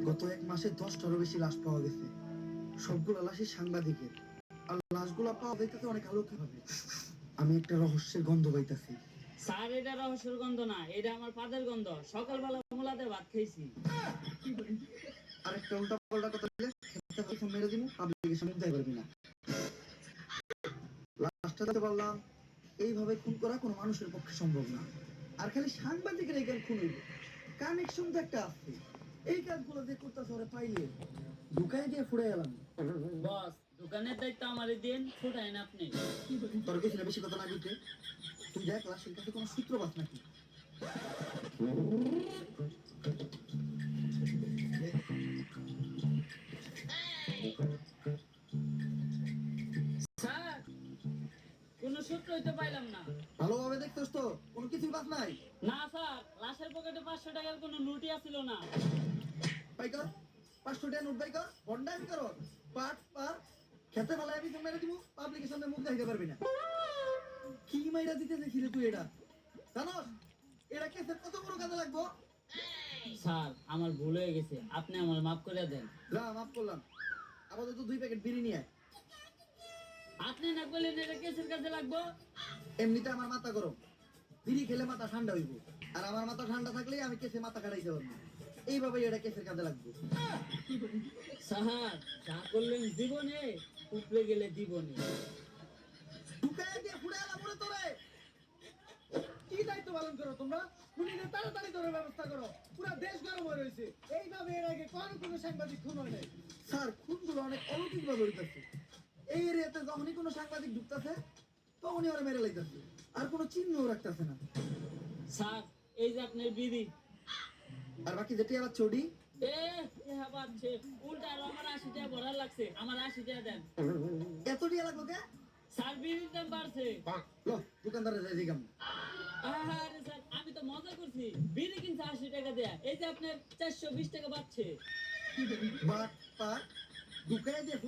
গত এক মাসে 10টারও বেশি লাশ পাওয়া গেছে। সবগুলো লাশই সাংবাদিকের। আর লাশগুলো পাওয়া যাইতেছে অনেক আলোকিতভাবে। আমি একটা রহস্যের গন্ধ পাইতাছি। স্যার, এটা রহস্যের গন্ধ না, এটা আমার পাদের গন্ধ। সকালবেলা মোলাতে ভাত খাইছি। আর একটা উল্টা পাল্টা কথা বলে খেতে ফোন মেরে দিমু, পাবলিকের সামনে যাই পারবি না। লাশটা দেখতে পারলাম, এইভাবে খুন করা কোনো মানুষের পক্ষে সম্ভব না। আর খালি সাংবাদিকের এই খুন হইব, কানেকশন তো একটা আছে। এই কাজগুলো যে করতেছে ওরা পাইলে ঢুকাই দিয়ে ফুড়ে গেলাম। বস, দোকানের দায়িত্ব আমারই দিন, ফুটাইন আপনি। তোর কিছু না, বেশি কথা না দিতে। তুই দেখ লাশের কাছে কোনো সূত্রপাত নাকি। স্যার, কোনো সূত্র হইতে পাইলাম না। ভালোভাবে দেখতেছ তো, কোনো কিছু বাদ নাই? না স্যার, লাশের পকেটে 500 টাকার কোনো নোটই আছিল না। পাইকার 500 টাকা নোট পাইকার বন্ডামি করো। পাট পার খেতে ফেলায় আমি ফোন মেরে দিব, পাবলিকের সামনে মুখ দেখাতে পারবি না। কি মাইরা দিতে চাইছিলে তুই এটা? জানোস এটা কেসের কত বড় কাজে লাগবো? স্যার, আমার ভুল হয়ে গেছে, আপনি আমার মাফ করে দেন। যা, মাফ করলাম। আপাতত 2 প্যাকেট বিড়ি নিয়ে আয়। আপনি না বললেন এটা কেসের কাজে লাগবো? এমনিতে আমার মাথা গরম, বিড়ি খেলে মাথা ঠান্ডা হইব। আর আমার মাথা ঠান্ডা থাকলেই আমি কেসে মাথা কাটাইতে পারবো। এইভাবে এটা কেসের কাজে লাগবে। স্যার, যা করলেন জীবনে, উপরে গেলে জীবনে। ঢুকায় দিয়ে ফুড়ে এলাম ওরে তোরে। কি দায়িত্ব পালন করো তোমরা? খুনিদের তাড়াতাড়ি ধরে ব্যবস্থা করো। পুরো দেশ গরম হয়ে রয়েছে। এইভাবে এর আগে কোনো সাংবাদিক খুন হয় নাই। স্যার, খুনগুলো অনেক অলৌকিকভাবে হইতাছে। এই এরিয়াতে যখনই কোনো সাংবাদিক ঢুকতেছে তখনই ওরা মেরে লাইতেছে, আর কোনো চিহ্নও রাখতেছে না। স্যার, এই যে আপনার বিড়ি। আর বাকি যেটি আবার চড়ি বাচ্চে উল্টা আরো আমার 80 টাকা ভরা লাগছে, আমার 80 টাকা দেন। এত টিয়া লাগলো কে? স্যার, বিড়ির দাম বাড়ছে। লো, দোকানদারে যাই দিগাম। আরে স্যার, আমি তো মজা করছি। বিড়ি কিনছে 80 টাকা দেয়া, এই যে আপনার 420 টাকা বাড়ছে। বাট পাট ঢুকায় দিয়ে